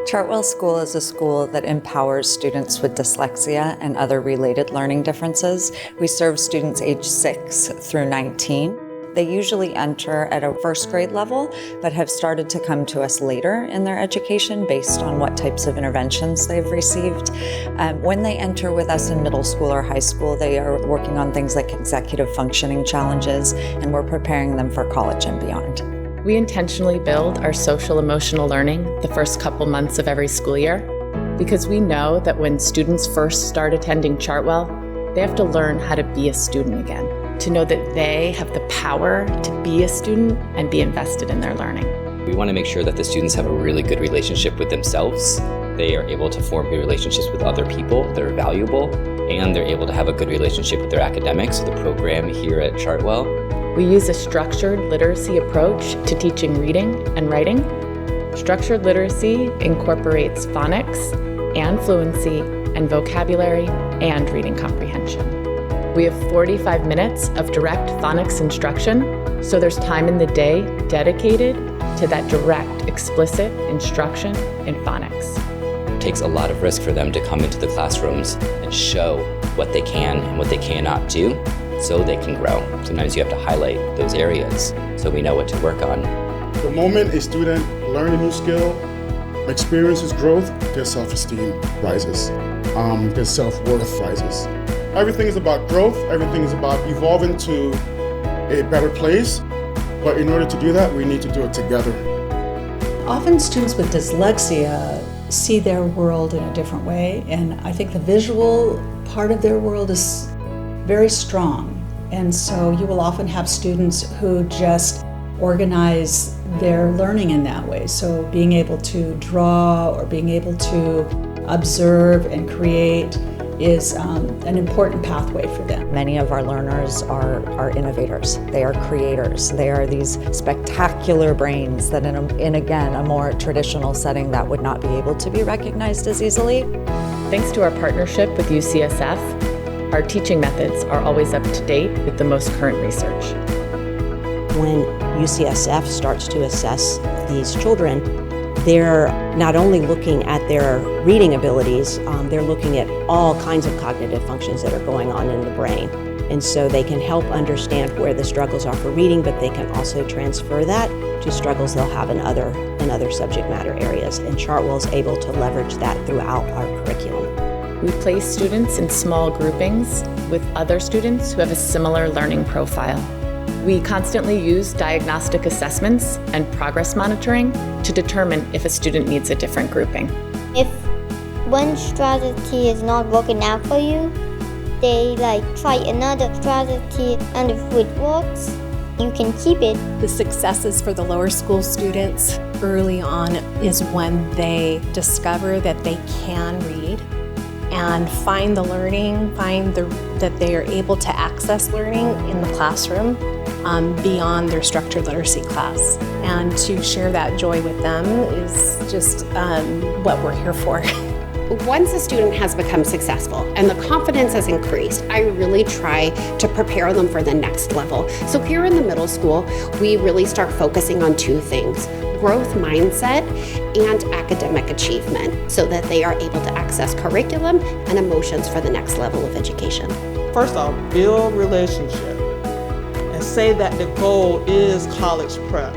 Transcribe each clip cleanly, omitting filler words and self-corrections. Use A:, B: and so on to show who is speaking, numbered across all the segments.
A: Chartwell School is a school that empowers students with dyslexia and other related learning differences. We serve students age 6 through 19. They usually enter at a first grade level, but have started to come to us later in their education based on what types of interventions they've received. When they enter with us in middle school or high school, they are working on things like executive functioning challenges, and we're preparing them for college and beyond.
B: We intentionally build our social-emotional learning the first couple months of every school year because we know that when students first start attending Chartwell, they have to learn how to be a student again, to know that they have the power to be a student and be invested in their learning.
C: We want to make sure that the students have a really good relationship with themselves. They are able to form good relationships with other people that are valuable, and they're able to have a good relationship with their academics. The program here at Chartwell.
B: We use a structured literacy approach to teaching reading and writing. Structured literacy incorporates phonics and fluency and vocabulary and reading comprehension. We have 45 minutes of direct phonics instruction, so there's time in the day dedicated to that direct, explicit instruction in phonics.
C: It takes a lot of risk for them to come into the classrooms and show what they can and what they cannot do, so they can grow. Sometimes you have to highlight those areas so we know what to work on.
D: The moment a student learns a new skill, experiences growth, their self-esteem rises, their self-worth rises. Everything is about growth, everything is about evolving to a better place, but in order to do that, we need to do it together.
E: Often students with dyslexia see their world in a different way, and I think the visual part of their world is very strong, and so you will often have students who just organize their learning in that way. So being able to draw or being able to observe and create is an important pathway for them.
A: Many of our learners are innovators. They are creators. They are these spectacular brains that in again, a more traditional setting that would not be able to be recognized as easily.
B: Thanks to our partnership with UCSF, our teaching methods are always up to date with the most current research.
F: When UCSF starts to assess these children, they're not only looking at their reading abilities, they're looking at all kinds of cognitive functions that are going on in the brain. And so they can help understand where the struggles are for reading, but they can also transfer that to struggles they'll have in other subject matter areas. And Chartwell is able to leverage that throughout our curriculum.
B: We place students in small groupings with other students who have a similar learning profile. We constantly use diagnostic assessments and progress monitoring to determine if a student needs a different grouping.
G: If one strategy is not working out for you, they try another strategy, and if it works, you can keep it.
H: The successes for the lower school students early on is when they discover that they can read and find the learning, that they are able to access learning in the classroom beyond their structured literacy class. And to share that joy with them is just what we're here for.
I: Once a student has become successful and the confidence has increased, I really try to prepare them for the next level. So here in the middle school, we really start focusing on two things: growth mindset and academic achievement, so that they are able to access curriculum and emotions for the next level of education.
J: First off, build relationship and say that the goal is college prep.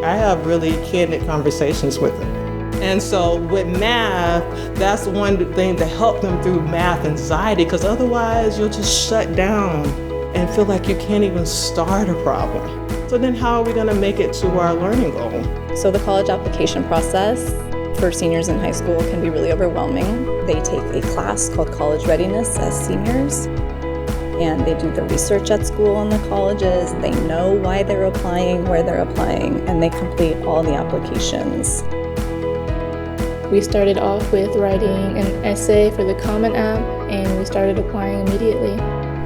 J: I have really candid conversations with them. And so with math, that's one thing to help them through math anxiety, because otherwise you'll just shut down and feel like you can't even start a problem. So then how are we going to make it to our learning goal?
K: So the college application process for seniors in high school can be really overwhelming. They take a class called College Readiness as seniors, and they do the research at school on the colleges. They know why they're applying, where they're applying, and they complete all the applications.
L: We started off with writing an essay for the Common App, and we started applying immediately.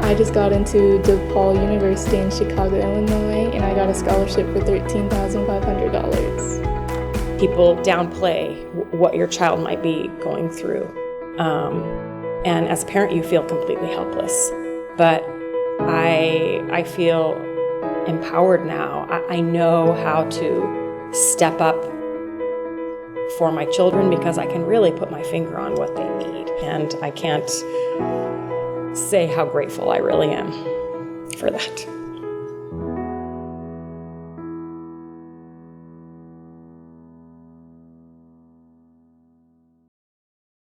L: I just got into DePaul University in Chicago, Illinois, and I got a scholarship for $13,500.
M: People downplay what your child might be going through. And as a parent, you feel completely helpless. But I feel empowered now. I know how to step up for my children because I can really put my finger on what they need. And I can't say how grateful I really am for that.